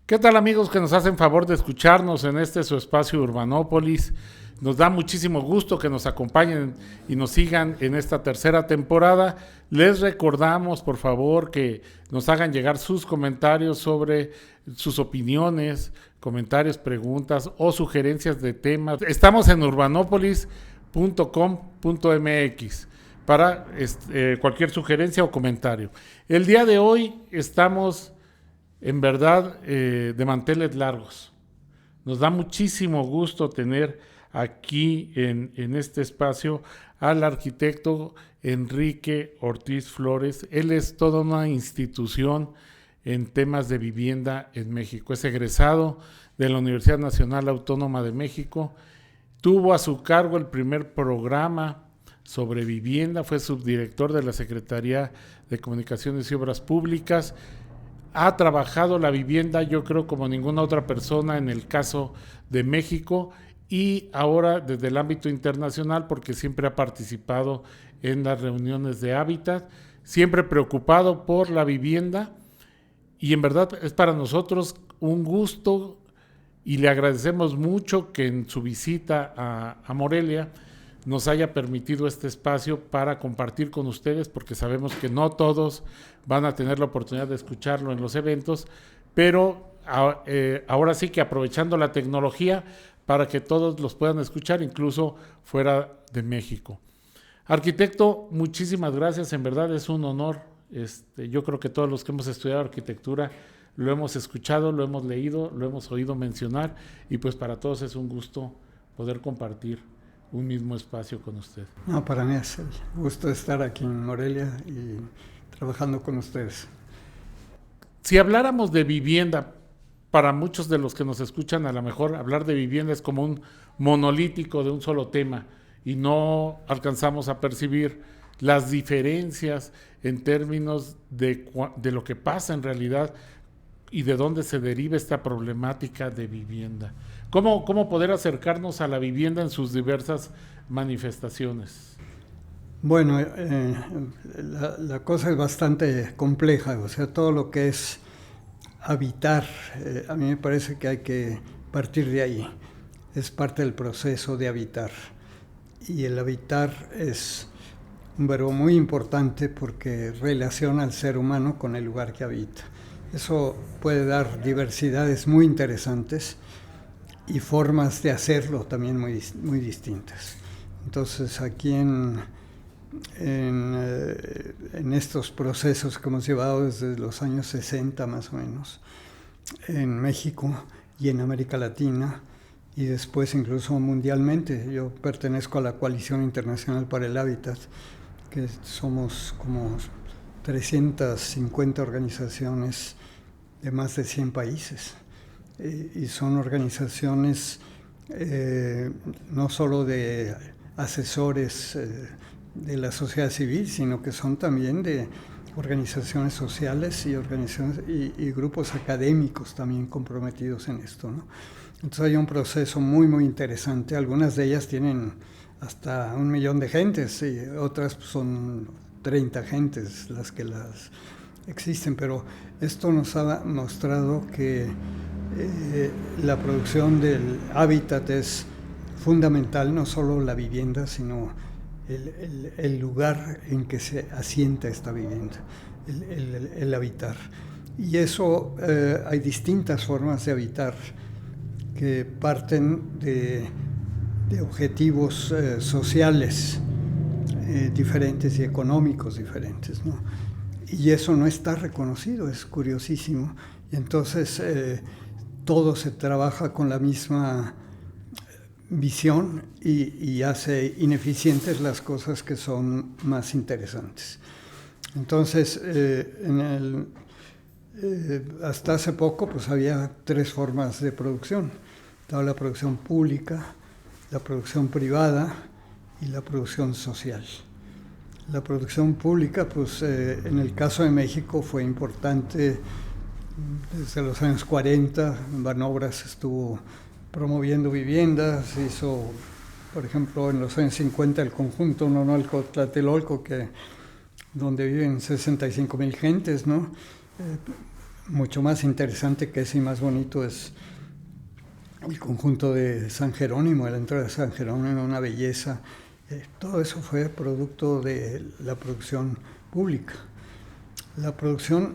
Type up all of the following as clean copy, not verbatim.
¿Qué tal, amigos que nos hacen favor de escucharnos en este su espacio Urbanópolis? Nos da muchísimo gusto que nos acompañen y nos sigan en esta tercera temporada. Les recordamos, por favor, que nos hagan llegar sus comentarios sobre sus opiniones, comentarios, preguntas o sugerencias de temas. Estamos en urbanopolis.com.mx para cualquier sugerencia o comentario. El día de hoy estamos en verdad de manteles largos. Nos da muchísimo gusto tener aquí en este espacio al arquitecto Enrique Ortiz Flores. Él es toda una institución en temas de vivienda en México. Es egresado de la Universidad Nacional Autónoma de México. Tuvo a su cargo el primer programa sobre vivienda, fue subdirector de la Secretaría de Comunicaciones y Obras Públicas. Ha trabajado la vivienda, yo creo, como ninguna otra persona en el caso de México, y ahora desde el ámbito internacional, porque siempre ha participado en las reuniones de Hábitat, siempre preocupado por la vivienda, y en verdad es para nosotros un gusto y le agradecemos mucho que en su visita a Morelia nos haya permitido este espacio para compartir con ustedes, porque sabemos que no todos van a tener la oportunidad de escucharlo en los eventos, pero ahora sí que aprovechando la tecnología para que todos los puedan escuchar, incluso fuera de México. Arquitecto, muchísimas gracias, en verdad es un honor. Yo creo que todos los que hemos estudiado arquitectura lo hemos escuchado, lo hemos leído, lo hemos oído mencionar, y pues para todos es un gusto poder compartir un mismo espacio con usted. No, para mí es el gusto de estar aquí en Morelia y trabajando con ustedes. Si habláramos de vivienda, para muchos de los que nos escuchan, a lo mejor hablar de vivienda es como un monolítico de un solo tema y no alcanzamos a percibir las diferencias en términos de lo que pasa en realidad y de dónde se deriva esta problemática de vivienda. ¿Cómo poder acercarnos a la vivienda en sus diversas manifestaciones? Bueno, la cosa es bastante compleja, o sea, todo lo que es habitar, a mí me parece que hay que partir de ahí. Es parte del proceso de habitar. Y el habitar es un verbo muy importante porque relaciona al ser humano con el lugar que habita. Eso puede dar diversidades muy interesantes y formas de hacerlo también muy distintas. Entonces aquí en estos procesos que hemos llevado desde los años 60 más o menos, en México y en América Latina, y después incluso mundialmente. Yo pertenezco a la Coalición Internacional para el Hábitat, que somos como 350 organizaciones de más de 100 países. Y son organizaciones no solo de asesores de la sociedad civil, sino que son también de organizaciones sociales y grupos académicos también comprometidos en esto, ¿no? Entonces hay un proceso muy interesante. Algunas de ellas tienen hasta 1 millón de gentes y otras son 30 gentes las que las existen, pero esto nos ha mostrado que la producción del hábitat es fundamental, no solo la vivienda, sino el lugar en que se asienta esta vivienda, el habitar. Y eso hay distintas formas de habitar que parten de objetivos sociales diferentes y económicos diferentes, ¿no? Y eso no está reconocido, es curiosísimo. Y entonces todo se trabaja con la misma visión y hace ineficientes las cosas que son más interesantes. Entonces, hasta hace poco pues había 3 formas de producción. Estaba la producción pública, la producción privada y la producción social. La producción pública, pues en el caso de México fue importante desde los años 40. Banobras estuvo promoviendo viviendas, hizo, por ejemplo, en los años 50 el conjunto Nonolco-Tlatelolco, donde viven 65,000 gentes, ¿no? mucho más interesante que ese y más bonito es el conjunto de San Jerónimo, la entrada de San Jerónimo, una belleza. Todo eso fue producto de la producción pública. La producción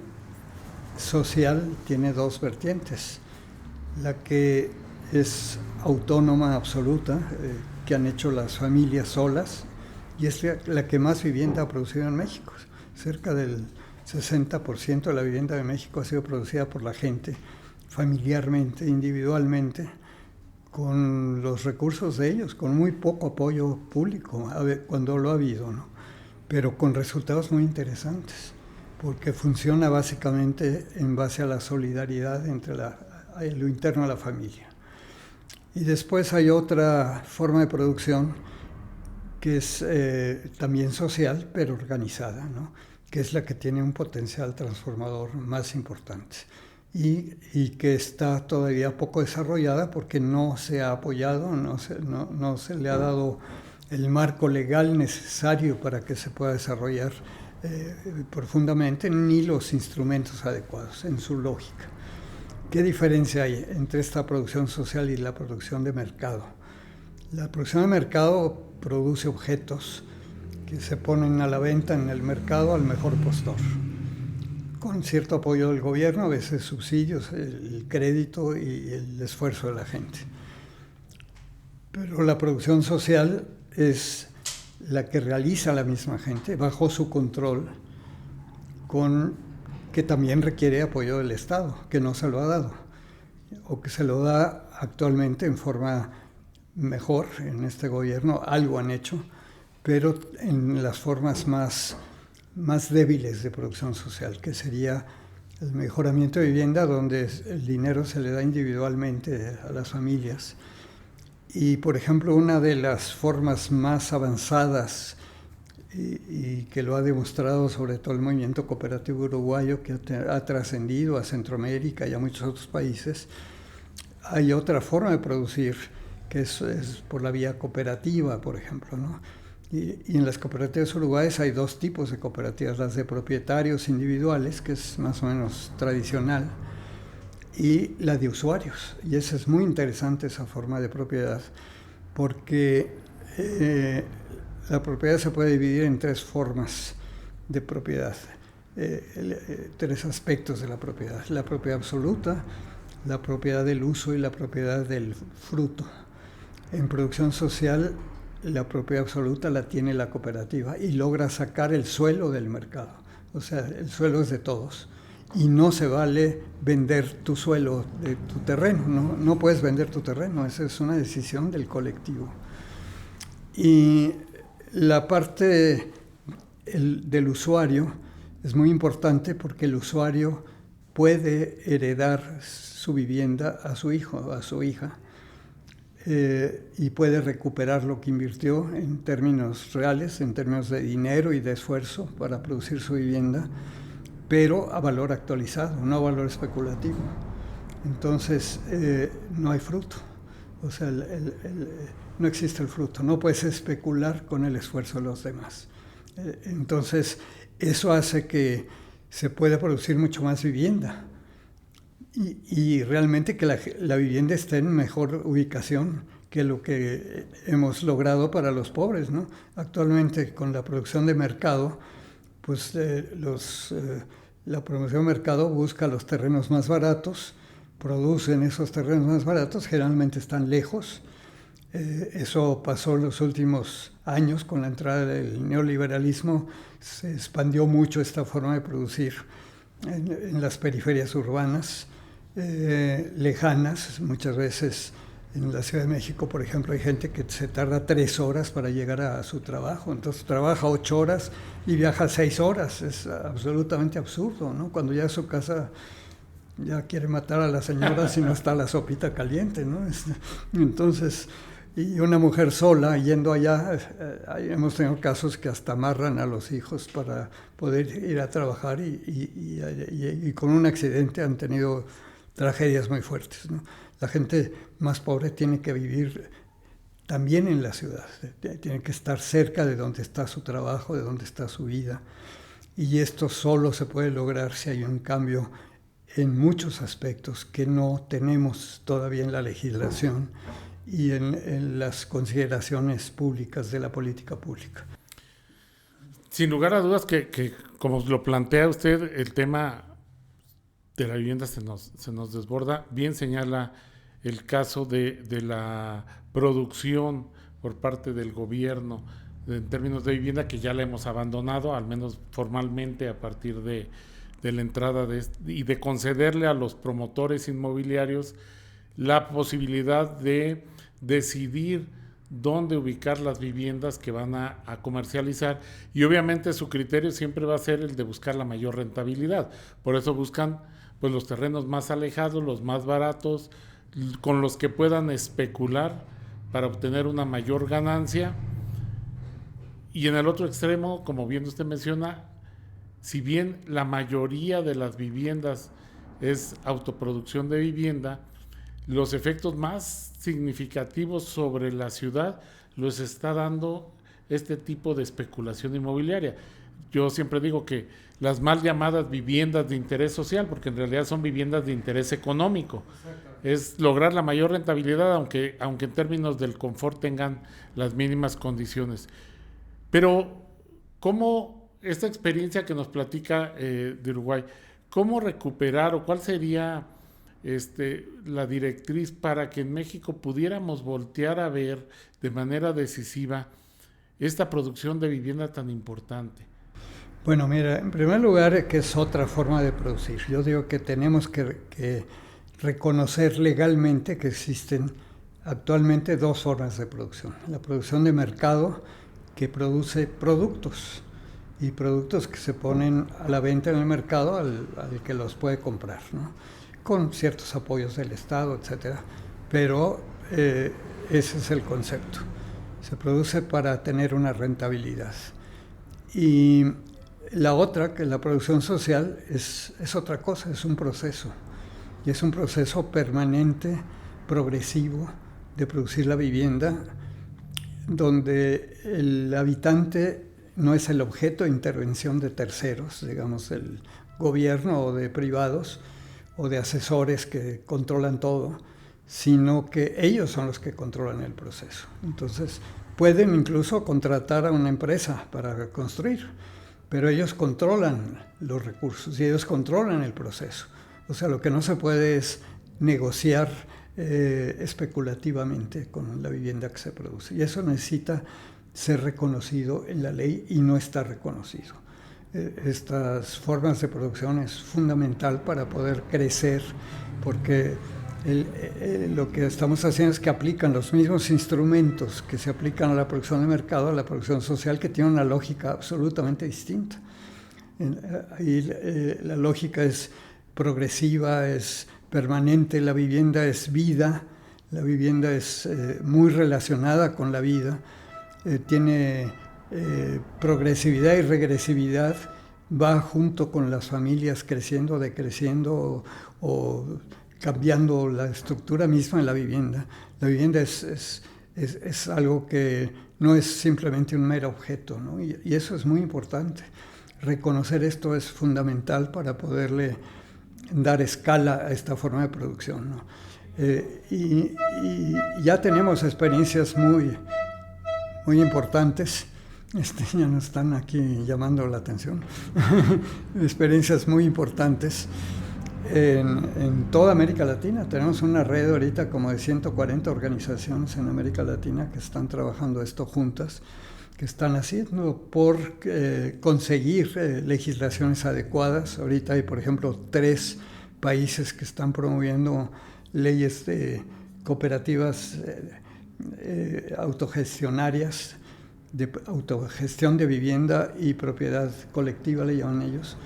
social tiene dos vertientes. La que es autónoma absoluta, que han hecho las familias solas, y es la que más vivienda ha producido en México. Cerca del 60% de la vivienda de México ha sido producida por la gente, familiarmente, individualmente, con los recursos de ellos, con muy poco apoyo público, cuando lo ha habido, ¿no? Pero con resultados muy interesantes, porque funciona básicamente en base a la solidaridad entre lo interno de la familia. Y después hay otra forma de producción que es también social, pero organizada, ¿no? Que es la que tiene un potencial transformador más importante y que está todavía poco desarrollada porque no se ha apoyado, no se le ha dado el marco legal necesario para que se pueda desarrollar profundamente, ni los instrumentos adecuados en su lógica. ¿Qué diferencia hay entre esta producción social y la producción de mercado? La producción de mercado produce objetos que se ponen a la venta en el mercado al mejor postor, con cierto apoyo del gobierno, a veces subsidios, el crédito y el esfuerzo de la gente. Pero la producción social es la que realiza la misma gente bajo su control, que también requiere apoyo del Estado, que no se lo ha dado, o que se lo da actualmente en forma mejor en este gobierno. Algo han hecho, pero en las formas más débiles de producción social, que sería el mejoramiento de vivienda, donde el dinero se le da individualmente a las familias. Y, por ejemplo, una de las formas más avanzadas y que lo ha demostrado sobre todo el movimiento cooperativo uruguayo, que ha trascendido a Centroamérica y a muchos otros países, hay otra forma de producir, que es por la vía cooperativa, por ejemplo, ¿no? Y en las cooperativas uruguayas hay dos tipos de cooperativas, las de propietarios individuales, que es más o menos tradicional, y la de usuarios. Y esa es muy interesante, esa forma de propiedad, porque la propiedad se puede dividir en tres formas de propiedad, tres aspectos de la propiedad: la propiedad absoluta, la propiedad del uso y la propiedad del fruto. En producción social, la propiedad absoluta la tiene la cooperativa y logra sacar el suelo del mercado. O sea, el suelo es de todos y no se vale vender tu suelo de tu terreno. No puedes vender tu terreno, esa es una decisión del colectivo. Y la parte del usuario es muy importante porque el usuario puede heredar su vivienda a su hijo o a su hija. Y puede recuperar lo que invirtió en términos reales, en términos de dinero y de esfuerzo para producir su vivienda, pero a valor actualizado, no a valor especulativo. Entonces, no hay fruto, o sea, no existe el fruto, no puedes especular con el esfuerzo de los demás. Entonces, eso hace que se pueda producir mucho más vivienda. Y realmente que la vivienda esté en mejor ubicación que lo que hemos logrado para los pobres, ¿no? Actualmente, con la producción de mercado, pues la producción de mercado busca los terrenos más baratos, producen esos terrenos más baratos, generalmente están lejos. Eso pasó en los últimos años con la entrada del neoliberalismo. Se expandió mucho esta forma de producir en las periferias urbanas. Lejanas. Muchas veces en la Ciudad de México, por ejemplo, hay gente que se tarda 3 horas para llegar a su trabajo, entonces trabaja 8 horas y viaja 6 horas. Es absolutamente absurdo, ¿no? Cuando ya a su casa ya quiere matar a la señora si no está la sopita caliente, ¿no? Entonces, y una mujer sola yendo allá, hemos tenido casos que hasta amarran a los hijos para poder ir a trabajar y con un accidente han tenido tragedias muy fuertes, ¿no? La gente más pobre tiene que vivir también en la ciudad, tiene que estar cerca de donde está su trabajo, de donde está su vida, y esto solo se puede lograr si hay un cambio en muchos aspectos que no tenemos todavía en la legislación y en las consideraciones públicas de la política pública. Sin lugar a dudas que como lo plantea usted, el tema de la vivienda se nos desborda. Bien señala el caso de la producción por parte del gobierno en términos de vivienda, que ya la hemos abandonado, al menos formalmente, a partir de la entrada y de concederle a los promotores inmobiliarios la posibilidad de decidir dónde ubicar las viviendas que van a comercializar, y obviamente su criterio siempre va a ser el de buscar la mayor rentabilidad. Por eso buscan pues los terrenos más alejados, los más baratos, con los que puedan especular para obtener una mayor ganancia. Y en el otro extremo, como bien usted menciona, si bien la mayoría de las viviendas es autoproducción de vivienda, los efectos más significativos sobre la ciudad los está dando este tipo de especulación inmobiliaria. Yo siempre digo que las mal llamadas viviendas de interés social, porque en realidad son viviendas de interés económico, es lograr la mayor rentabilidad, aunque en términos del confort tengan las mínimas condiciones. Pero, ¿cómo esta experiencia que nos platica de Uruguay, cómo recuperar o cuál sería la directriz para que en México pudiéramos voltear a ver de manera decisiva esta producción de vivienda tan importante? Bueno, mira, en primer lugar, que es otra forma de producir. Yo digo que tenemos que reconocer legalmente que existen actualmente dos formas de producción. La producción de mercado, que produce productos, y productos que se ponen a la venta en el mercado al que los puede comprar, ¿no? Con ciertos apoyos del Estado, etcétera. Pero ese es el concepto. Se produce para tener una rentabilidad. Y la otra, que es la producción social, es otra cosa, es un proceso. Y es un proceso permanente, progresivo, de producir la vivienda, donde el habitante no es el objeto de intervención de terceros, digamos, del gobierno o de privados o de asesores que controlan todo, sino que ellos son los que controlan el proceso. Entonces, pueden incluso contratar a una empresa para construir, pero ellos controlan los recursos y ellos controlan el proceso. O sea, lo que no se puede es negociar especulativamente con la vivienda que se produce. Y eso necesita ser reconocido en la ley y no está reconocido. Estas formas de producción es fundamental para poder crecer, porque lo que estamos haciendo es que aplican los mismos instrumentos que se aplican a la producción de mercado, a la producción social, que tiene una lógica absolutamente distinta. Ahí la lógica es progresiva, es permanente, la vivienda es vida, la vivienda es muy relacionada con la vida, tiene progresividad y regresividad, va junto con las familias creciendo, decreciendo o cambiando la estructura misma de la vivienda. La vivienda es algo que no es simplemente un mero objeto, ¿no? Y eso es muy importante. Reconocer esto es fundamental para poderle dar escala a esta forma de producción, ¿no? Y ya tenemos experiencias muy importantes. Ya nos están aquí llamando la atención. Experiencias muy importantes en toda América Latina. Tenemos una red ahorita como de 140 organizaciones en América Latina que están trabajando esto juntas, que están haciendo por conseguir legislaciones adecuadas. Ahorita hay, por ejemplo, 3 países que están promoviendo leyes de cooperativas autogestionarias, de autogestión de vivienda y propiedad colectiva, le llaman ellos,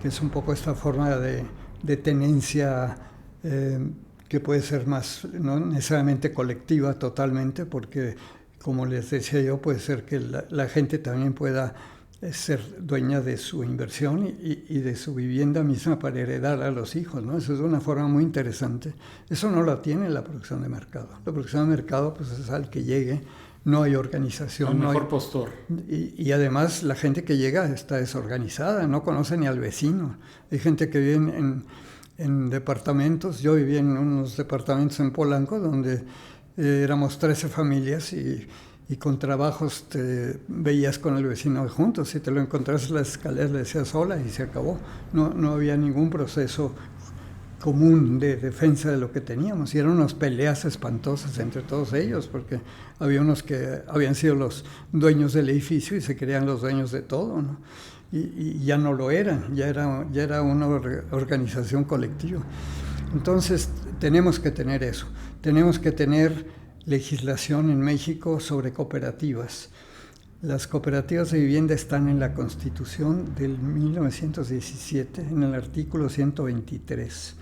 que es un poco esta forma de tenencia que puede ser más, no necesariamente colectiva totalmente, porque, como les decía yo, puede ser que la gente también pueda ser dueña de su inversión y de su vivienda misma para heredar a los hijos, ¿no? Eso es una forma muy interesante. Eso no lo tiene la producción de mercado. La producción de mercado pues es al que llegue, no hay organización. El mejor no hay, postor. Y además la gente que llega está desorganizada, no conoce ni al vecino. Hay gente que vive en departamentos. Yo vivía en unos departamentos en Polanco donde éramos 13 familias y con trabajos te veías con el vecino juntos. Si te lo encontrás en las escaleras le decías hola y se acabó. No había ningún proceso común de defensa de lo que teníamos, y eran unas peleas espantosas entre todos ellos, porque había unos que habían sido los dueños del edificio y se creían los dueños de todo, ¿no? Y ya no lo eran, ya era una organización colectiva. Entonces tenemos que tener eso, tenemos que tener legislación en México sobre cooperativas. Las cooperativas de vivienda están en la Constitución del 1917, en el artículo 123,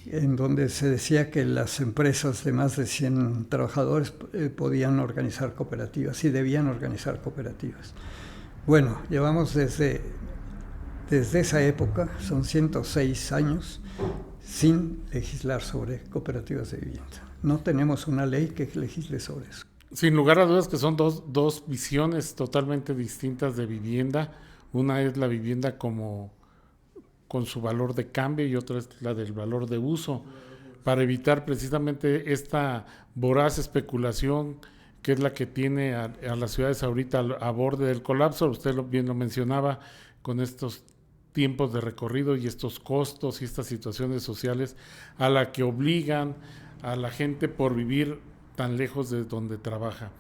en donde se decía que las empresas de más de 100 trabajadores podían organizar cooperativas y debían organizar cooperativas. Bueno, llevamos desde esa época, son 106 años, sin legislar sobre cooperativas de vivienda. No tenemos una ley que legisle sobre eso. Sin lugar a dudas que son dos visiones totalmente distintas de vivienda. Una es la vivienda con su valor de cambio y otra es la del valor de uso, para evitar precisamente esta voraz especulación que es la que tiene a las ciudades ahorita a borde del colapso. Usted bien lo mencionaba, con estos tiempos de recorrido y estos costos y estas situaciones sociales a la que obligan a la gente por vivir tan lejos de donde trabaja.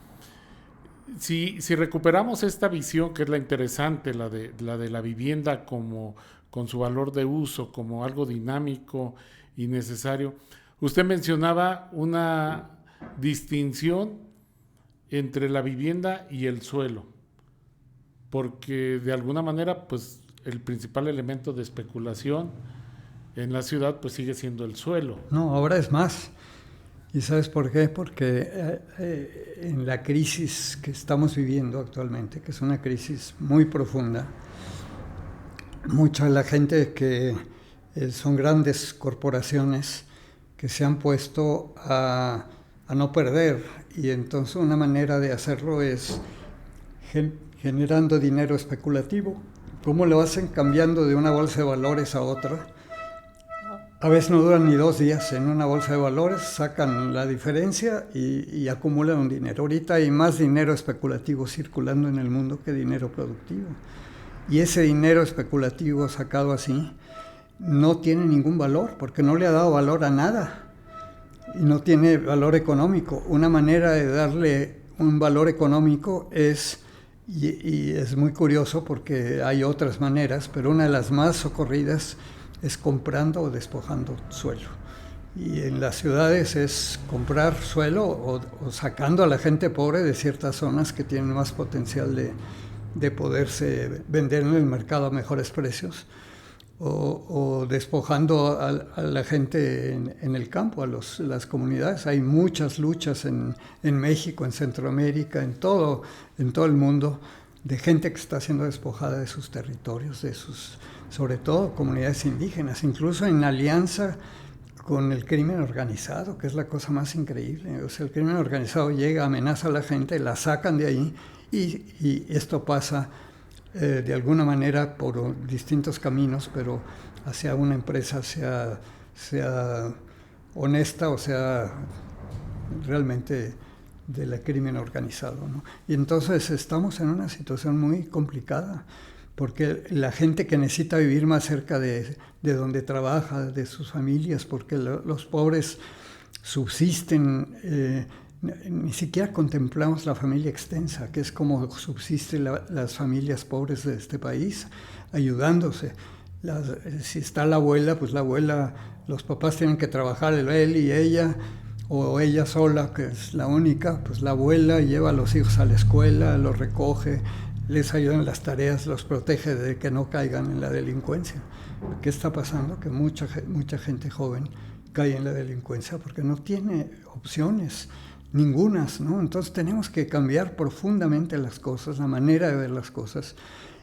Si recuperamos esta visión, que es la interesante, la de la vivienda como con su valor de uso, como algo dinámico y necesario. Usted mencionaba una distinción entre la vivienda y el suelo, porque de alguna manera, pues, el principal elemento de especulación en la ciudad, pues, sigue siendo el suelo. No, ahora es más. ¿Y sabes por qué? Porque en la crisis que estamos viviendo actualmente, que es una crisis muy profunda, mucha de la gente que son grandes corporaciones que se han puesto a no perder, y entonces una manera de hacerlo es generando dinero especulativo. ¿Cómo lo hacen? Cambiando de una bolsa de valores a otra. A veces no duran ni 2 días en una bolsa de valores, sacan la diferencia y acumulan un dinero. Ahorita hay más dinero especulativo circulando en el mundo que dinero productivo. Y ese dinero especulativo sacado así no tiene ningún valor, porque no le ha dado valor a nada y no tiene valor económico. Una manera de darle un valor económico es, y es muy curioso porque hay otras maneras, pero una de las más socorridas es comprando o despojando suelo. Y en las ciudades es comprar suelo o sacando a la gente pobre de ciertas zonas que tienen más potencial de poderse vender en el mercado a mejores precios, o despojando a la gente en el campo, a las comunidades. Hay muchas luchas en México, en Centroamérica, en todo el mundo, de gente que está siendo despojada de sus territorios, sobre todo comunidades indígenas, incluso en alianza con el crimen organizado, que es la cosa más increíble. O sea, el crimen organizado llega, amenaza a la gente, la sacan de ahí, y esto pasa de alguna manera por distintos caminos, pero hacia una empresa sea honesta o sea realmente del crimen organizado, ¿no? Y entonces estamos en una situación muy complicada, porque la gente que necesita vivir más cerca de donde trabaja, de sus familias, porque los pobres subsisten, ni siquiera contemplamos la familia extensa, que es como subsisten las familias pobres de este país, ayudándose. Si está la abuela, pues la abuela, los papás tienen que trabajar, él y ella, o ella sola, que es la única, pues la abuela lleva a los hijos a la escuela, los recoge, les ayuda en las tareas, los protege de que no caigan en la delincuencia. ¿Qué está pasando? Que mucha gente joven cae en la delincuencia porque no tiene opciones, ningunas, ¿no? Entonces tenemos que cambiar profundamente las cosas, la manera de ver las cosas.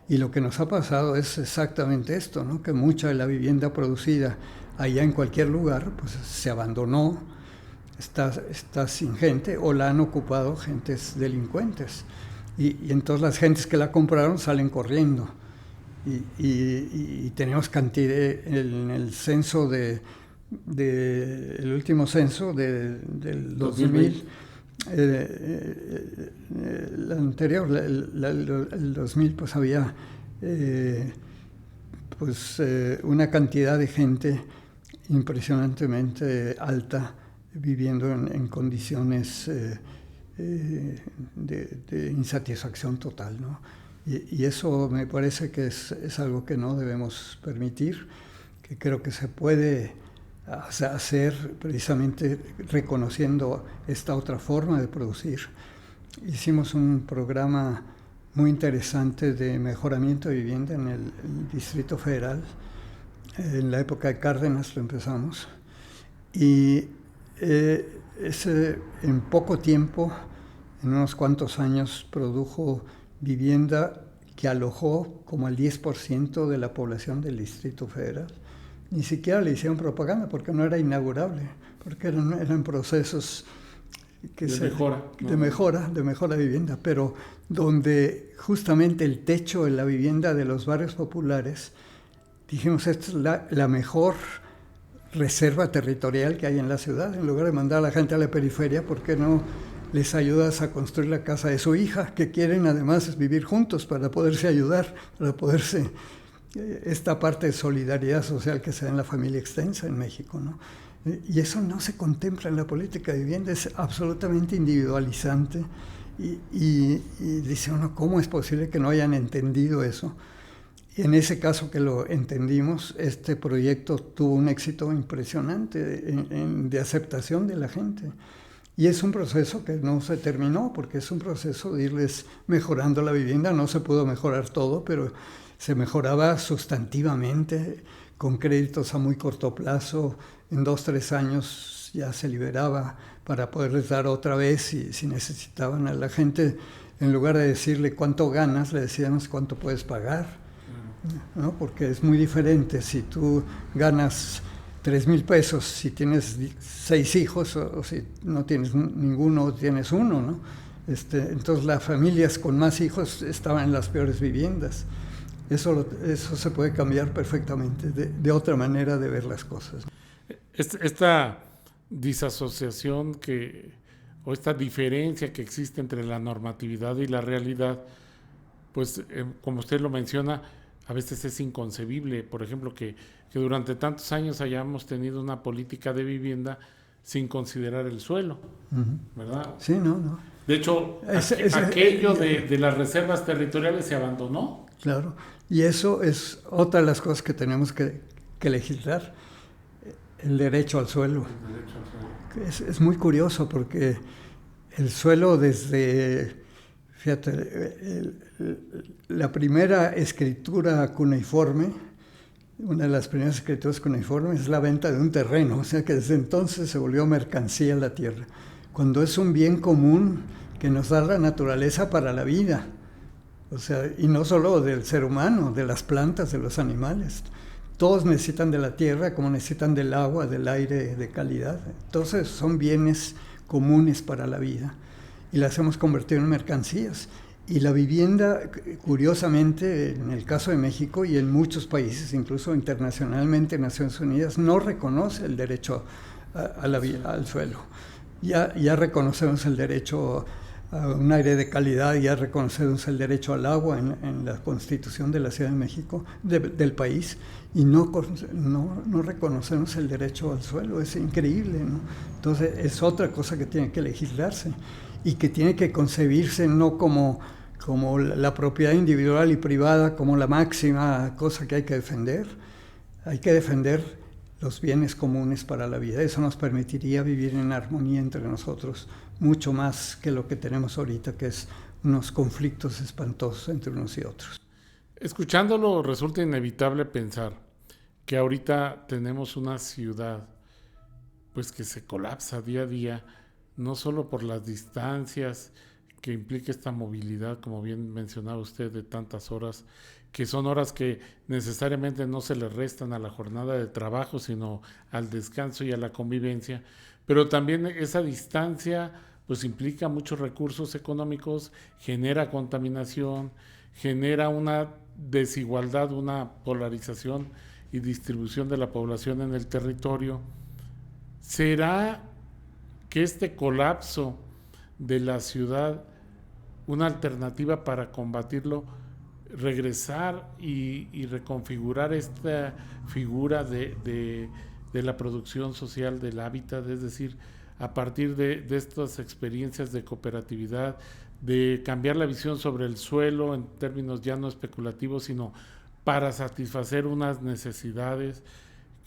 Y lo que nos ha pasado es exactamente esto, ¿no? Que mucha de la vivienda producida allá en cualquier lugar, pues se abandonó, está sin gente, o la han ocupado gentes delincuentes. Y entonces las gentes que la compraron salen corriendo. y tenemos cantidad en el censo el último censo del 2000, el anterior, el 2000, pues había una cantidad de gente impresionantemente alta viviendo en condiciones de insatisfacción total, ¿no? Y eso me parece que es algo que no debemos permitir, que creo que se puede hacer precisamente reconociendo esta otra forma de producir. Hicimos un programa muy interesante de mejoramiento de vivienda en el Distrito Federal. En la época de Cárdenas lo empezamos. Y en poco tiempo, en unos cuantos años, produjo vivienda que alojó como el 10% de la población del Distrito Federal. Ni siquiera le hicieron propaganda porque no era inaugurable, porque eran procesos de mejora de vivienda, pero donde justamente el techo de la vivienda de los barrios populares, dijimos, esta es la mejor reserva territorial que hay en la ciudad. En lugar de mandar a la gente a la periferia, ¿por qué no les ayudas a construir la casa de su hija, que quieren además vivir juntos para poderse ayudar, para poderse... esta parte de solidaridad social que se da en la familia extensa en México, ¿no? Y eso no se contempla en la política de vivienda, es absolutamente individualizante y dice uno, ¿cómo es posible que no hayan entendido eso? Y en ese caso que lo entendimos, este proyecto tuvo un éxito impresionante de aceptación de la gente. Y es un proceso que no se terminó, porque es un proceso de irles mejorando la vivienda. No se pudo mejorar todo, pero se mejoraba sustantivamente con créditos a muy corto plazo. En 2-3 años ya se liberaba para poderles dar otra vez si necesitaban. A la gente, en lugar de decirle cuánto ganas, le decíamos cuánto puedes pagar, ¿no? Porque es muy diferente si tú ganas 3,000 pesos, si tienes 6 hijos o si no tienes ninguno, tienes uno, ¿no? Entonces las familias con más hijos estaban en las peores viviendas. Eso se puede cambiar perfectamente, de otra manera de ver las cosas. Esta disasociación o esta diferencia que existe entre la normatividad y la realidad, pues como usted lo menciona, a veces es inconcebible, por ejemplo, que durante tantos años hayamos tenido una política de vivienda sin considerar el suelo, ¿verdad? Sí, no. De hecho, aquello de las reservas territoriales se abandonó. Claro, y eso es otra de las cosas que tenemos que legislar, el derecho al suelo. Es muy curioso porque el suelo fíjate, la primera escritura cuneiforme, una de las primeras escrituras cuneiformes es la venta de un terreno, o sea que desde entonces se volvió mercancía la tierra, cuando es un bien común que nos da la naturaleza para la vida, o sea, y no solo del ser humano, de las plantas, de los animales. Todos necesitan de la tierra como necesitan del agua, del aire de calidad. Entonces son bienes comunes para la vida y las hemos convertido en mercancías. Y la vivienda, curiosamente, en el caso de México y en muchos países, incluso internacionalmente, Naciones Unidas, no reconoce el derecho al suelo. Ya reconocemos el derecho a un aire de calidad, ya reconocemos el derecho al agua en la Constitución de la Ciudad de México, del país, y no reconocemos el derecho al suelo. Es increíble, ¿no? Entonces es otra cosa que tiene que legislarse y que tiene que concebirse no como la propiedad individual y privada, como la máxima cosa que hay que defender. Hay que defender los bienes comunes para la vida. Eso nos permitiría vivir en armonía entre nosotros, mucho más que lo que tenemos ahorita, que es unos conflictos espantosos entre unos y otros. Escuchándolo, resulta inevitable pensar que ahorita tenemos una ciudad pues que se colapsa día a día, no solo por las distancias que implica esta movilidad, como bien mencionaba usted, de tantas horas, que son horas que necesariamente no se le restan a la jornada de trabajo, sino al descanso y a la convivencia, pero también esa distancia pues implica muchos recursos económicos, genera contaminación, genera una desigualdad, una polarización y distribución de la población en el territorio. ¿Será que este colapso de la ciudad, una alternativa para combatirlo, regresar y reconfigurar esta figura de la producción social del hábitat, es decir, a partir de estas experiencias de cooperatividad, de cambiar la visión sobre el suelo en términos ya no especulativos, sino para satisfacer unas necesidades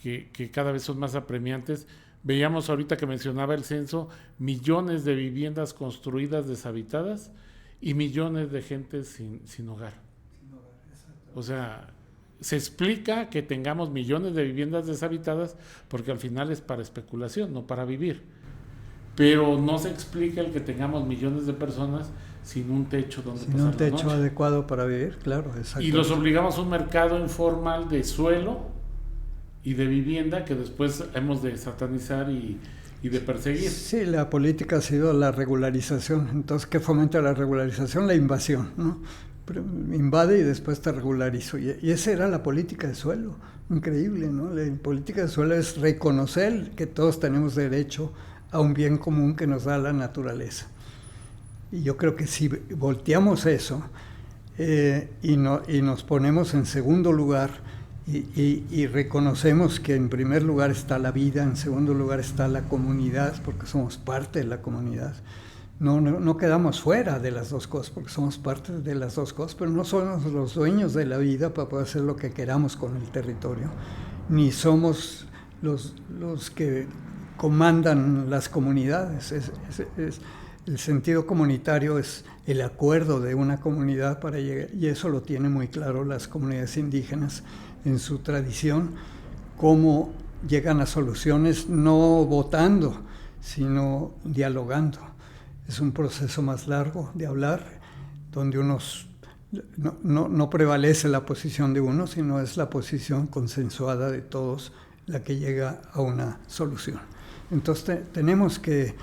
que cada vez son más apremiantes? Veíamos ahorita que mencionaba el censo, millones de viviendas construidas deshabitadas y millones de gente sin hogar. O sea, se explica que tengamos millones de viviendas deshabitadas porque al final es para especulación, no para vivir. Pero no se explica el que tengamos millones de personas sin un techo donde sin pasar un techo la noche. adecuado para vivir, claro. Y los obligamos a un mercado informal de suelo y de vivienda que después hemos de satanizar y de perseguir. Sí, la política ha sido la regularización. Entonces, ¿qué fomenta la regularización? La invasión, ¿no? Invade y después te regularizo. Y esa era la política de suelo. Increíble, ¿no? La política de suelo es reconocer que todos tenemos derecho a un bien común que nos da la naturaleza. Y yo creo que si volteamos eso y nos ponemos en segundo lugar y reconocemos que en primer lugar está la vida, en segundo lugar está la comunidad, porque somos parte de la comunidad. No quedamos fuera de las dos cosas, porque somos parte de las dos cosas, pero no somos los dueños de la vida para poder hacer lo que queramos con el territorio, ni somos los que comandan las comunidades. El sentido comunitario es el acuerdo de una comunidad para llegar, y eso lo tienen muy claro las comunidades indígenas en su tradición, cómo llegan a soluciones no votando, sino dialogando. Es un proceso más largo de hablar, donde no prevalece la posición de uno, sino es la posición consensuada de todos la que llega a una solución. Entonces tenemos que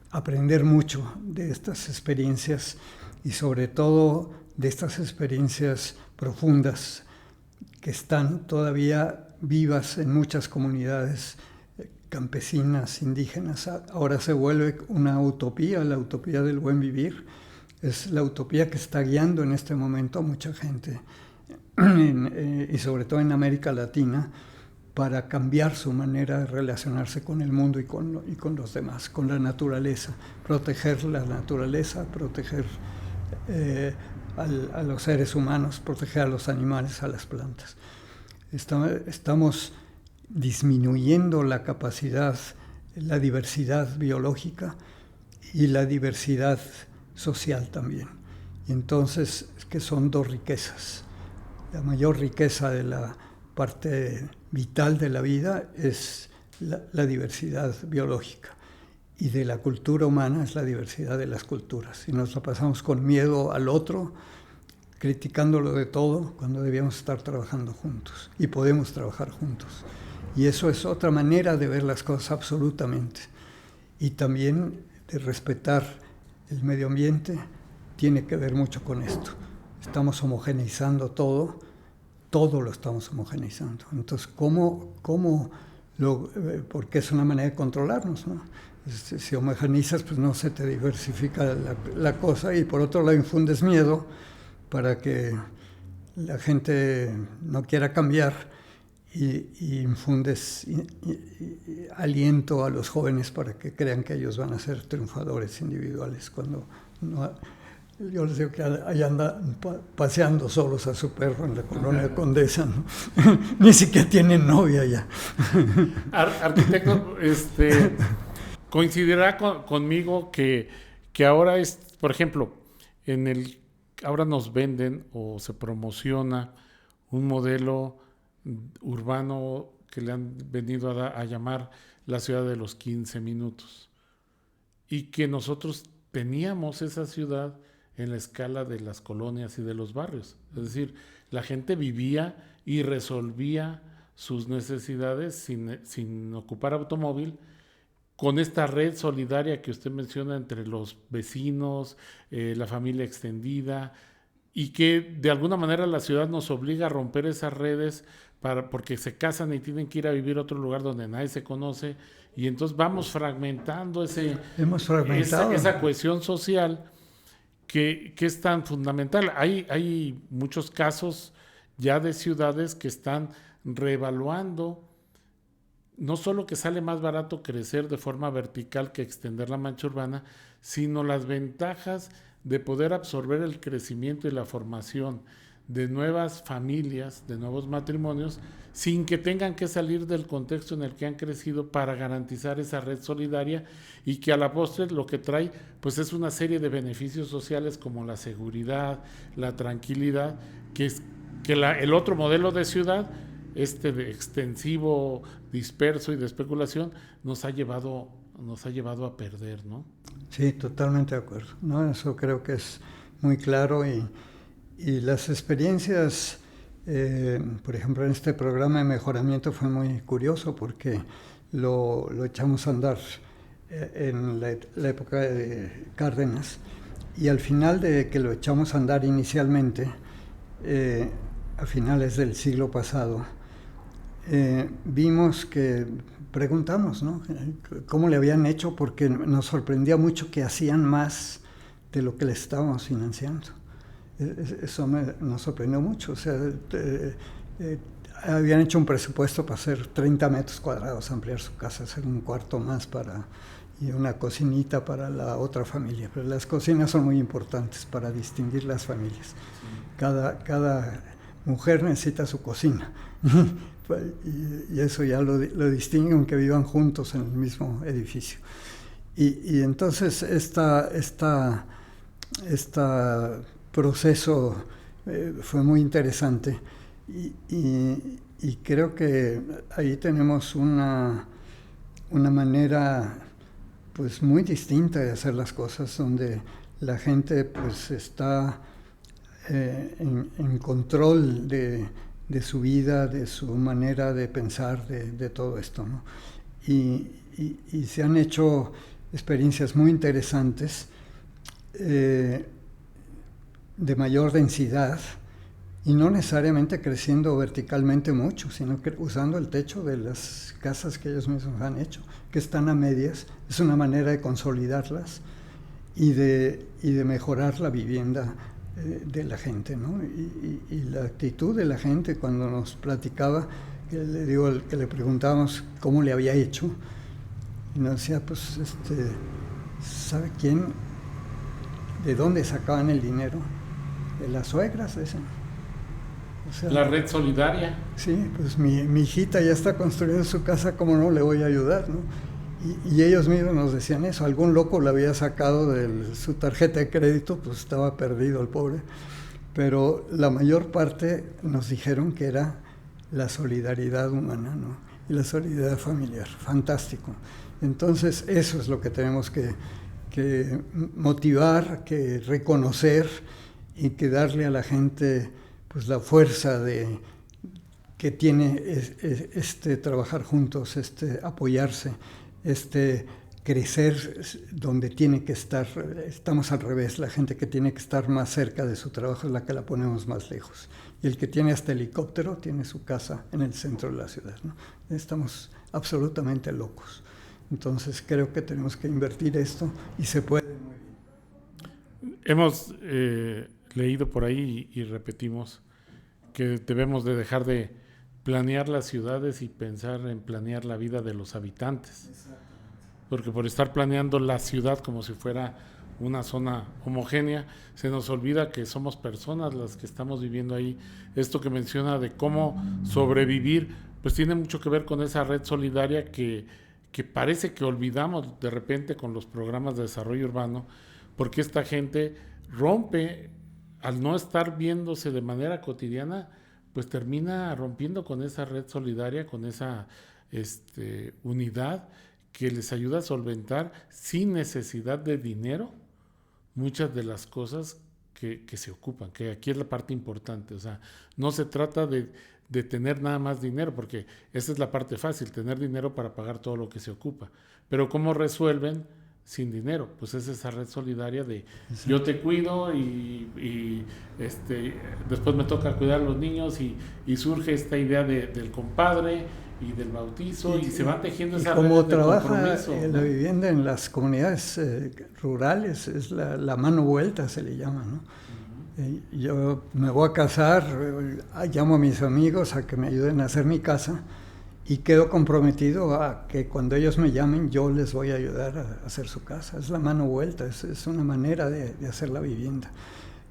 aprender mucho de estas experiencias y sobre todo de estas experiencias profundas que están todavía vivas en muchas comunidades campesinas, indígenas. Ahora se vuelve una utopía, la utopía del buen vivir. Es la utopía que está guiando en este momento a mucha gente, y sobre todo en América Latina, para cambiar su manera de relacionarse con el mundo y con los demás, con la naturaleza. Proteger la naturaleza, proteger a los seres humanos, proteger a los animales, a las plantas. Estamos disminuyendo la capacidad, la diversidad biológica y la diversidad social también. Y entonces, que son dos riquezas. La mayor riqueza de la parte vital de la vida es la diversidad biológica, y de la cultura humana es la diversidad de las culturas. Y nos la pasamos con miedo al otro, criticándolo de todo, cuando debíamos estar trabajando juntos, y podemos trabajar juntos. Y eso es otra manera de ver las cosas absolutamente. Y también de respetar el medio ambiente tiene que ver mucho con esto. Estamos homogeneizando todo lo estamos homogeneizando. Entonces, porque es una manera de controlarnos, ¿no? Si homogeneizas, pues no se te diversifica la cosa, y por otro lado infundes miedo para que la gente no quiera cambiar, y infundes aliento a los jóvenes para que crean que ellos van a ser triunfadores individuales, cuando no. Yo les digo que ahí andan paseando solos a su perro en la colonia Condesa, ¿no? Ni siquiera tienen novia ya. Arquitecto, coincidirá conmigo que ahora es, por ejemplo, ahora nos venden o se promociona un modelo urbano que le han venido a llamar la ciudad de los 15 minutos, y que nosotros teníamos esa ciudad en la escala de las colonias y de los barrios. Es decir, la gente vivía y resolvía sus necesidades sin ocupar automóvil, con esta red solidaria que usted menciona entre los vecinos, la familia extendida, y que de alguna manera la ciudad nos obliga a romper esas redes porque se casan y tienen que ir a vivir a otro lugar donde nadie se conoce, y entonces vamos fragmentando Hemos fragmentado. esa cohesión social que es tan fundamental. Hay muchos casos ya de ciudades que están reevaluando, no solo que sale más barato crecer de forma vertical que extender la mancha urbana, sino las ventajas de poder absorber el crecimiento y la formación de nuevas familias, de nuevos matrimonios, sin que tengan que salir del contexto en el que han crecido, para garantizar esa red solidaria, y que a la postre lo que trae pues es una serie de beneficios sociales como la seguridad, la tranquilidad, el otro modelo de ciudad, de extensivo, disperso y de especulación, nos ha llevado a perder, ¿no? Sí, totalmente de acuerdo. No, eso creo que es muy claro, y las experiencias, por ejemplo, en este programa de mejoramiento fue muy curioso porque lo echamos a andar en la época de Cárdenas, y al final de que lo echamos a andar inicialmente, a finales del siglo pasado, vimos que preguntamos, ¿no?, cómo le habían hecho, porque nos sorprendía mucho que hacían más de lo que le estábamos financiando. Eso nos sorprendió mucho. O sea, habían hecho un presupuesto para hacer 30 metros cuadrados, ampliar su casa, hacer un cuarto más y una cocinita para la otra familia. Pero las cocinas son muy importantes para distinguir las familias. Sí. Cada mujer necesita su cocina. Y eso ya lo distingue, aunque vivan juntos en el mismo edificio. Y entonces este proceso fue muy interesante, y creo que ahí tenemos una manera pues muy distinta de hacer las cosas, donde la gente pues está en control de su vida, de su manera de pensar, de todo esto, ¿no? Y se han hecho experiencias muy interesantes, de mayor densidad, y no necesariamente creciendo verticalmente mucho, sino que usando el techo de las casas que ellos mismos han hecho, que están a medias. Es una manera de consolidarlas y de mejorar la vivienda de la gente, ¿no? Y la actitud de la gente cuando nos platicaba, que le preguntábamos cómo le había hecho, y nos decía, pues, ¿sabe quién? ¿De dónde sacaban el dinero? De las suegras, dicen. O sea, la red solidaria. Sí, pues mi hijita ya está construyendo su casa, ¿cómo no le voy a ayudar, no? Y ellos mismos nos decían eso. Algún loco le había sacado de su tarjeta de crédito, pues estaba perdido el pobre. Pero la mayor parte nos dijeron que era la solidaridad humana, ¿no? Y la solidaridad familiar. Fantástico. Entonces eso es lo que tenemos que motivar, que reconocer, y que darle a la gente pues la fuerza que tiene trabajar juntos, apoyarse, crecer donde tiene que estar. Estamos al revés, la gente que tiene que estar más cerca de su trabajo es la que la ponemos más lejos, y el que tiene hasta helicóptero tiene su casa en el centro de la ciudad, ¿no? Estamos absolutamente locos. Entonces creo que tenemos que invertir esto, y se puede muy bien. Hemos leído por ahí y repetimos que debemos de dejar de planear las ciudades y pensar en planear la vida de los habitantes. Porque por estar planeando la ciudad como si fuera una zona homogénea, se nos olvida que somos personas las que estamos viviendo ahí. Esto que menciona de cómo sobrevivir, pues tiene mucho que ver con esa red solidaria que parece que olvidamos de repente con los programas de desarrollo urbano, porque esta gente rompe, al no estar viéndose de manera cotidiana, pues termina rompiendo con esa red solidaria, con esa unidad que les ayuda a solventar sin necesidad de dinero muchas de las cosas que se ocupan, que aquí es la parte importante. O sea, no se trata de tener nada más dinero, porque esa es la parte fácil, tener dinero para pagar todo lo que se ocupa. Pero ¿cómo resuelven sin dinero. Pues es esa red solidaria de yo te cuido y después me toca cuidar a los niños y surge esta idea del compadre y del bautizo y se van tejiendo esas redes de compromiso. Como trabaja la vivienda en las comunidades rurales, es la mano vuelta, se le llama, ¿no? Yo me voy a casar, llamo a mis amigos a que me ayuden a hacer mi casa y quedo comprometido a que cuando ellos me llamen yo les voy a ayudar a hacer su casa. Es la mano vuelta, es una manera de hacer la vivienda.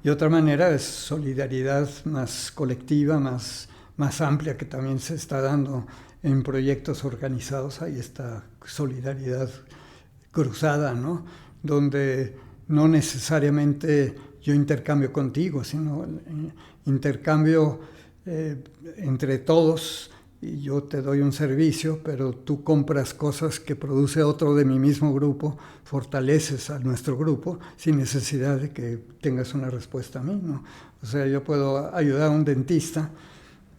Y otra manera es solidaridad más colectiva, más amplia, que también se está dando en proyectos organizados. Hay esta solidaridad cruzada, ¿no? Donde no necesariamente yo intercambio contigo, sino intercambio entre todos, y yo te doy un servicio, pero tú compras cosas que produce otro de mi mismo grupo, fortaleces a nuestro grupo sin necesidad de que tengas una respuesta a mí, ¿no? O sea, yo puedo ayudar a un dentista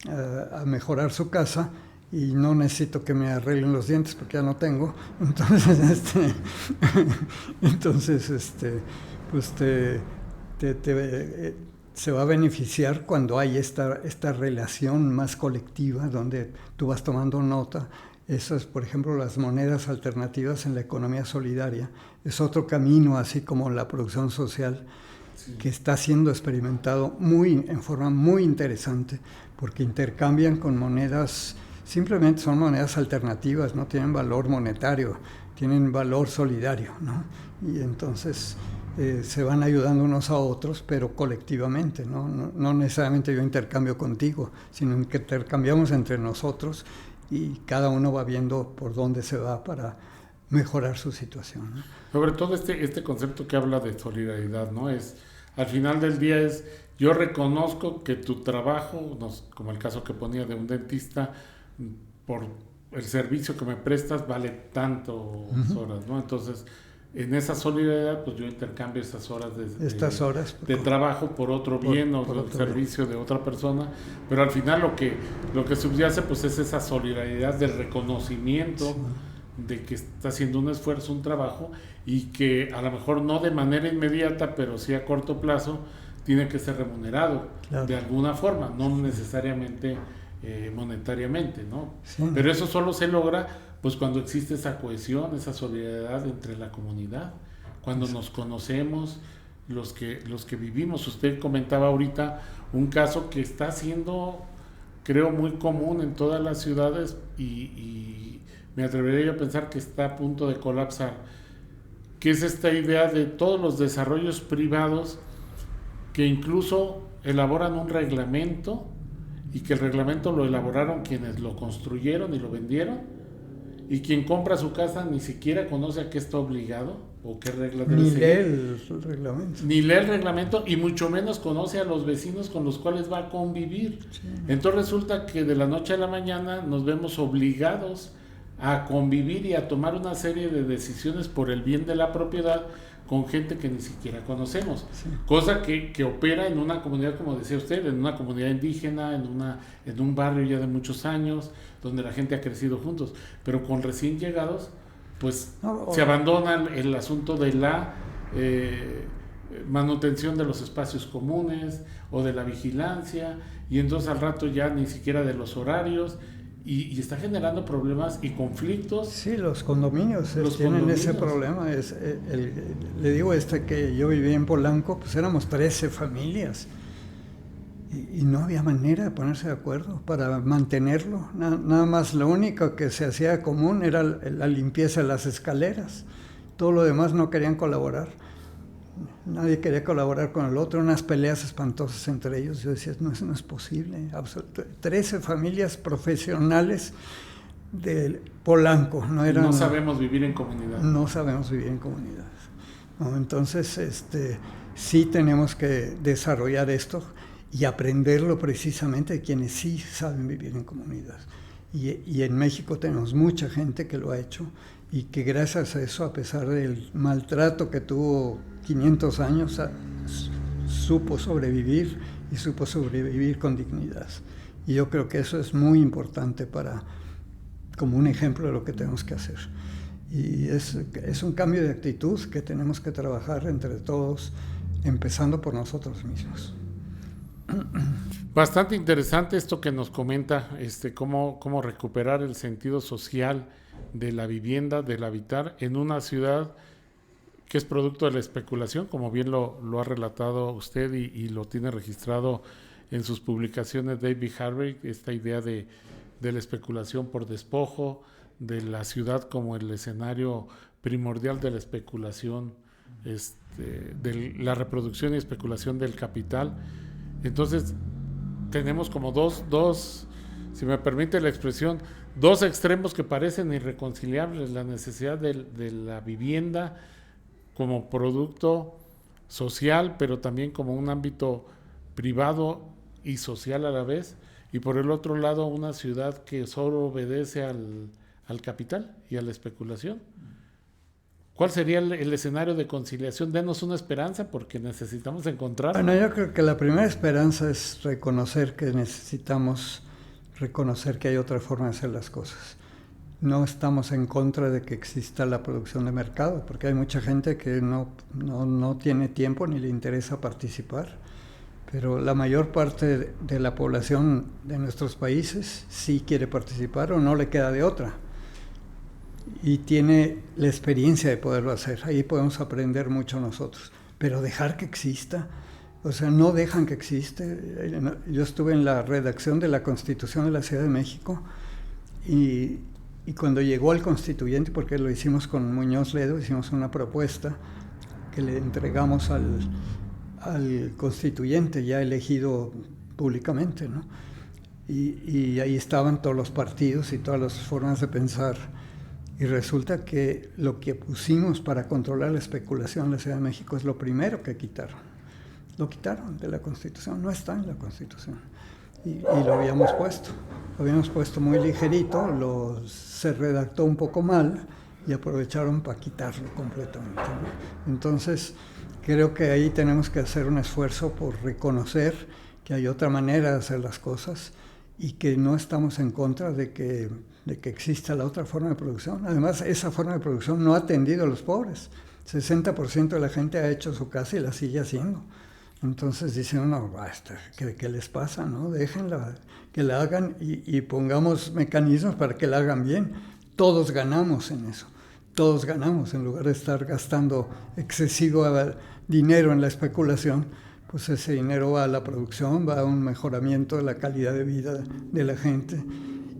a mejorar su casa y no necesito que me arreglen los dientes porque ya no tengo. Entonces, pues se va a beneficiar cuando hay esta relación más colectiva donde tú vas tomando nota. Esas, por ejemplo, las monedas alternativas en la economía solidaria, es otro camino, así como la producción social, sí, que está siendo experimentado en forma muy interesante, porque intercambian con monedas, simplemente son monedas alternativas, no tienen valor monetario, tienen valor solidario, ¿no? Y entonces se van ayudando unos a otros, pero colectivamente, ¿no? No necesariamente yo intercambio contigo, sino que intercambiamos entre nosotros y cada uno va viendo por dónde se va para mejorar su situación, ¿no? Sobre todo este concepto que habla de solidaridad, ¿no? Al final del día yo reconozco que tu trabajo, como el caso que ponía de un dentista, por el servicio que me prestas vale tantas horas, ¿no? Entonces, en esa solidaridad, pues yo intercambio esas horas de trabajo por otro bien o por otro servicio de otra persona, pero al final lo que subyace pues es esa solidaridad del reconocimiento, sí, de que está haciendo un esfuerzo, un trabajo, y que a lo mejor no de manera inmediata, pero sí a corto plazo, tiene que ser remunerado, claro, de alguna forma, no necesariamente monetariamente, ¿no? Sí. Pero eso solo se logra pues cuando existe esa cohesión, esa solidaridad entre la comunidad, cuando nos conocemos, los que vivimos. Usted comentaba ahorita un caso que está siendo, creo, muy común en todas las ciudades y me atrevería a pensar que está a punto de colapsar, que es esta idea de todos los desarrollos privados que incluso elaboran un reglamento y que el reglamento lo elaboraron quienes lo construyeron y lo vendieron, y quien compra su casa ni siquiera conoce a qué está obligado o qué reglas debe seguir. Ni lee el reglamento y mucho menos conoce a los vecinos con los cuales va a convivir. Sí. Entonces resulta que de la noche a la mañana nos vemos obligados a convivir y a tomar una serie de decisiones por el bien de la propiedad con gente que ni siquiera conocemos, sí, cosa que opera en una comunidad, como decía usted, en una comunidad indígena, en un barrio ya de muchos años, donde la gente ha crecido juntos, pero con recién llegados, pues se abandona el asunto de la manutención de los espacios comunes o de la vigilancia, y entonces al rato ya ni siquiera de los horarios, y está generando problemas y conflictos. Sí, los condominios tienen ese problema. Le digo que yo vivía en Polanco, pues éramos 13 familias y no había manera de ponerse de acuerdo para mantenerlo. Nada más lo único que se hacía común era la limpieza de las escaleras. Todo lo demás no querían colaborar. Nadie quería colaborar con el otro, unas peleas espantosas entre ellos. Yo decía, no, eso no es posible. 13 familias profesionales de Polanco. No sabemos vivir en comunidad. No sabemos vivir en comunidades. No, entonces, sí tenemos que desarrollar esto y aprenderlo precisamente de quienes sí saben vivir en comunidad. Y en México tenemos mucha gente que lo ha hecho y que gracias a eso, a pesar del maltrato que tuvo 500 años, supo sobrevivir y supo sobrevivir con dignidad. Y yo creo que eso es muy importante como un ejemplo de lo que tenemos que hacer. Y es un cambio de actitud que tenemos que trabajar entre todos, empezando por nosotros mismos. Bastante interesante esto que nos comenta, cómo recuperar el sentido social de la vivienda, del habitar en una ciudad que es producto de la especulación, como bien lo ha relatado usted y lo tiene registrado en sus publicaciones David Harvey, esta idea de la especulación por despojo, de la ciudad como el escenario primordial de la especulación, de la reproducción y especulación del capital. Entonces tenemos como dos, si me permite la expresión, dos extremos que parecen irreconciliables: la necesidad de la vivienda como producto social, pero también como un ámbito privado y social a la vez, y por el otro lado una ciudad que solo obedece al capital y a la especulación. ¿Cuál sería el escenario de conciliación? Denos una esperanza, porque necesitamos encontrar... Bueno, yo creo que la primera esperanza es reconocer que necesitamos reconocer que hay otra forma de hacer las cosas. No estamos en contra de que exista la producción de mercado, porque hay mucha gente que no tiene tiempo ni le interesa participar, pero la mayor parte de la población de nuestros países sí quiere participar o no le queda de otra. Y tiene la experiencia de poderlo hacer. Ahí podemos aprender mucho nosotros. Pero dejar que exista, o sea, no dejan que existe. Yo estuve en la redacción de la Constitución de la Ciudad de México y cuando llegó el constituyente, porque lo hicimos con Muñoz Ledo, hicimos una propuesta que le entregamos al constituyente ya elegido públicamente, ¿no? Y ahí estaban todos los partidos y todas las formas de pensar. Y resulta que lo que pusimos para controlar la especulación en la Ciudad de México es lo primero que quitaron. Lo quitaron de la Constitución, no está en la Constitución. Y lo habíamos puesto muy ligerito, se redactó un poco mal y aprovecharon para quitarlo completamente, ¿no? Entonces, creo que ahí tenemos que hacer un esfuerzo por reconocer que hay otra manera de hacer las cosas y que no estamos en contra de que exista la otra forma de producción. Además, esa forma de producción no ha atendido a los pobres. 60% de la gente ha hecho su casa y la sigue haciendo. Entonces dicen, no, basta, ¿qué les pasa? ¿No? Déjenla, que la hagan y pongamos mecanismos para que la hagan bien. Todos ganamos en eso. Todos ganamos, en lugar de estar gastando excesivo dinero en la especulación, pues ese dinero va a la producción, va a un mejoramiento de la calidad de vida de la gente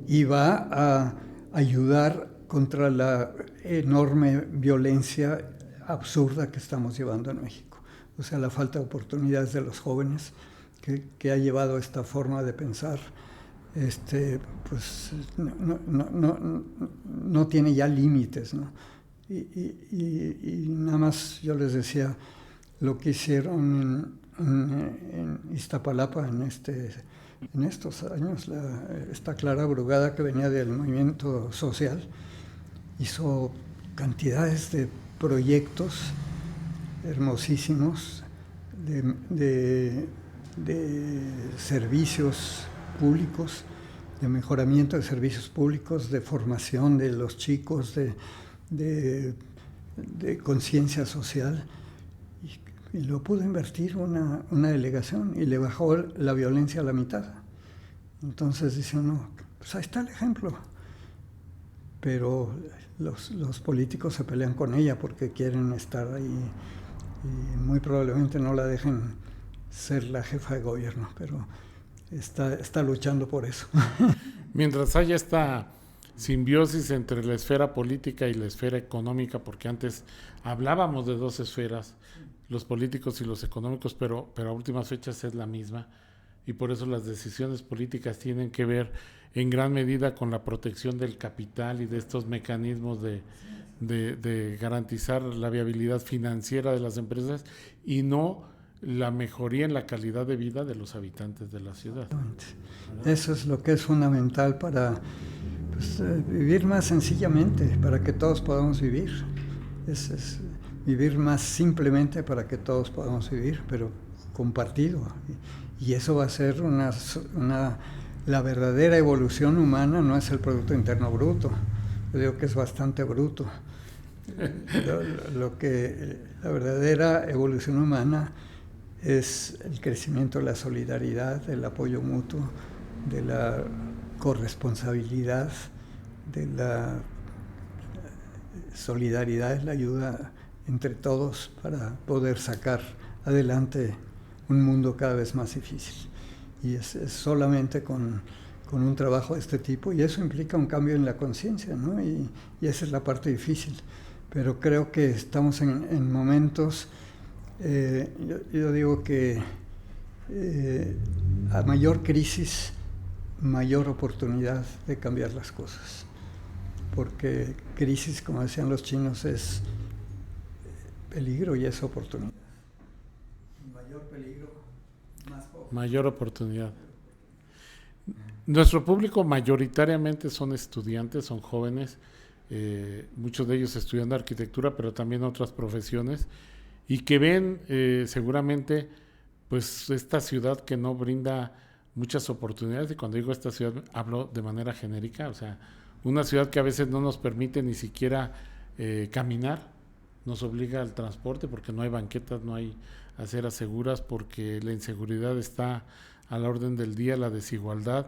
y va a ayudar contra la enorme violencia absurda que estamos llevando en México. O sea, la falta de oportunidades de los jóvenes que ha llevado a esta forma de pensar, pues no tiene ya límites, ¿no? Y nada más yo les decía, lo que hicieron en Iztapalapa en estos años, esta Clara Brugada, que venía del movimiento social, hizo cantidades de proyectos hermosísimos de servicios públicos, de mejoramiento de servicios públicos, de formación de los chicos, de conciencia social. Y lo pudo invertir una delegación y le bajó la violencia a la mitad. Entonces dice uno, pues ahí está el ejemplo. Pero los políticos se pelean con ella porque quieren estar ahí y muy probablemente no la dejen ser la jefa de gobierno, pero está luchando por eso. Mientras haya esta simbiosis entre la esfera política y la esfera económica, porque antes hablábamos de dos esferas, los políticos y los económicos, pero a últimas fechas es la misma, y por eso las decisiones políticas tienen que ver en gran medida con la protección del capital y de estos mecanismos de garantizar la viabilidad financiera de las empresas y no la mejoría en la calidad de vida de los habitantes de la ciudad. Eso es lo que es fundamental para vivir más sencillamente, para que todos podamos vivir. Es vivir más simplemente para que todos podamos vivir, pero compartido. Y eso va a ser la verdadera evolución humana, no es el Producto Interno Bruto. Yo digo que es bastante bruto. Lo que la verdadera evolución humana es el crecimiento de la solidaridad, del apoyo mutuo, de la corresponsabilidad, de la solidaridad, la ayuda entre todos para poder sacar adelante un mundo cada vez más difícil. Y es solamente con un trabajo de este tipo, y eso implica un cambio en la conciencia, ¿no? Y esa es la parte difícil. Pero creo que estamos en momentos, yo digo que a mayor crisis, mayor oportunidad de cambiar las cosas. Porque crisis, como decían los chinos, es peligro y es oportunidad. Mayor peligro, mayor oportunidad. Nuestro público mayoritariamente son estudiantes, son jóvenes, muchos de ellos estudiando arquitectura, pero también otras profesiones, y que ven seguramente pues esta ciudad que no brinda muchas oportunidades. Y cuando digo esta ciudad hablo de manera genérica, o sea, una ciudad que a veces no nos permite ni siquiera caminar, nos obliga al transporte porque no hay banquetas, no hay aceras seguras, porque la inseguridad está a la orden del día, la desigualdad,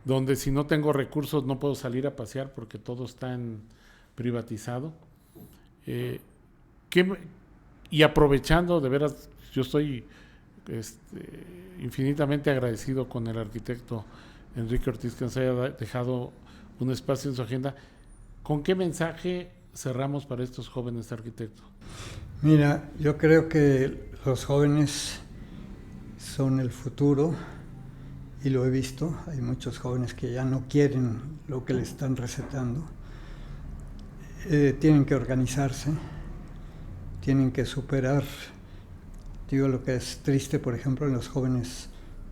donde si no tengo recursos no puedo salir a pasear porque todo está privatizado. Y aprovechando, de veras, yo estoy infinitamente agradecido con el arquitecto Enrique Ortiz que nos haya dejado un espacio en su agenda. ¿Con qué mensaje cerramos para estos jóvenes arquitectos? Mira, yo creo que los jóvenes son el futuro, y lo he visto. Hay muchos jóvenes que ya no quieren lo que les están recetando. Tienen que organizarse, tienen que superar. Digo, lo que es triste, por ejemplo, en los jóvenes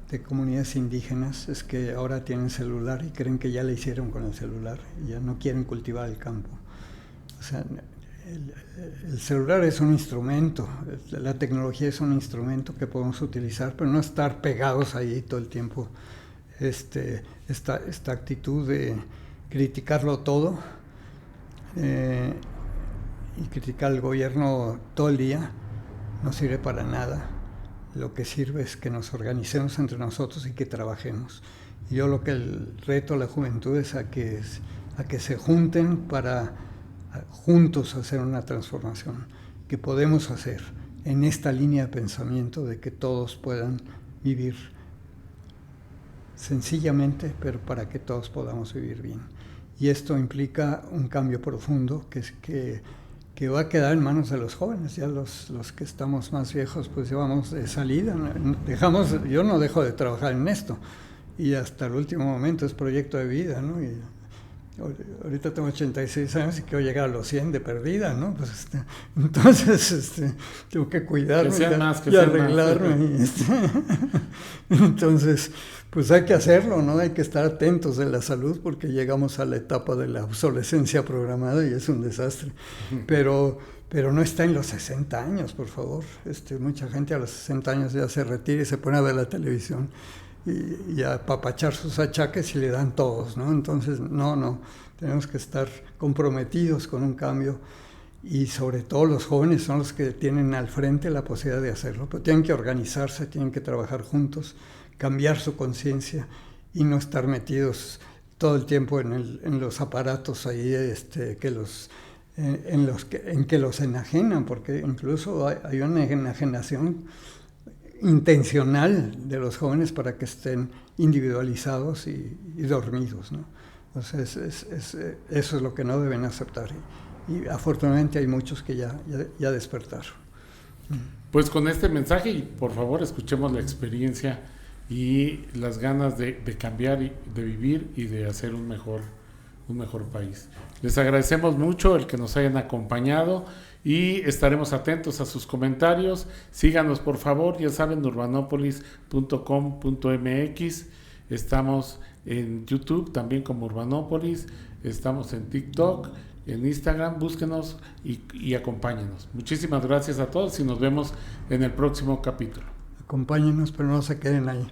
de comunidades indígenas es que ahora tienen celular y creen que ya le hicieron con el celular y ya no quieren cultivar el campo. O sea, el celular es un instrumento, la tecnología es un instrumento que podemos utilizar, pero no estar pegados ahí todo el tiempo. Esta actitud de criticarlo todo y criticar al gobierno todo el día no sirve para nada. Lo que sirve es que nos organicemos entre nosotros y que trabajemos. Y yo lo que el reto a la juventud es a que se junten para juntos hacer una transformación que podemos hacer en esta línea de pensamiento de que todos puedan vivir sencillamente, pero para que todos podamos vivir bien. Y esto implica un cambio profundo que va a quedar en manos de los jóvenes. Ya los que estamos más viejos pues llevamos de salida, yo no dejo de trabajar en esto y hasta el último momento es proyecto de vida, ¿no? Y ahorita tengo 86 años y quiero llegar a los 100 de perdida, ¿no? Pues entonces tengo que cuidarme y arreglarme. Entonces, pues hay que hacerlo, ¿no? Hay que estar atentos de la salud porque llegamos a la etapa de la obsolescencia programada y es un desastre. Pero no está en los 60 años, por favor. Mucha gente a los 60 años ya se retira y se pone a ver la televisión y a apapachar sus achaques y le dan todos, ¿no? Entonces, no, tenemos que estar comprometidos con un cambio y sobre todo los jóvenes son los que tienen al frente la posibilidad de hacerlo, pero tienen que organizarse, tienen que trabajar juntos, cambiar su conciencia y no estar metidos todo el tiempo en los aparatos ahí en que los enajenan, porque incluso hay una enajenación intencional de los jóvenes para que estén individualizados y dormidos, ¿no? Entonces eso es lo que no deben aceptar y afortunadamente hay muchos que ya despertaron. Pues con este mensaje, y por favor escuchemos la experiencia y las ganas de cambiar y de vivir y de hacer un mejor país. Les agradecemos mucho el que nos hayan acompañado y estaremos atentos a sus comentarios. Síganos por favor, ya saben, urbanopolis.com.mx. Estamos en YouTube también como Urbanopolis, estamos en TikTok, en Instagram, búsquenos y acompáñenos. Muchísimas gracias a todos y nos vemos en el próximo capítulo. Acompáñenos, pero no se queden ahí.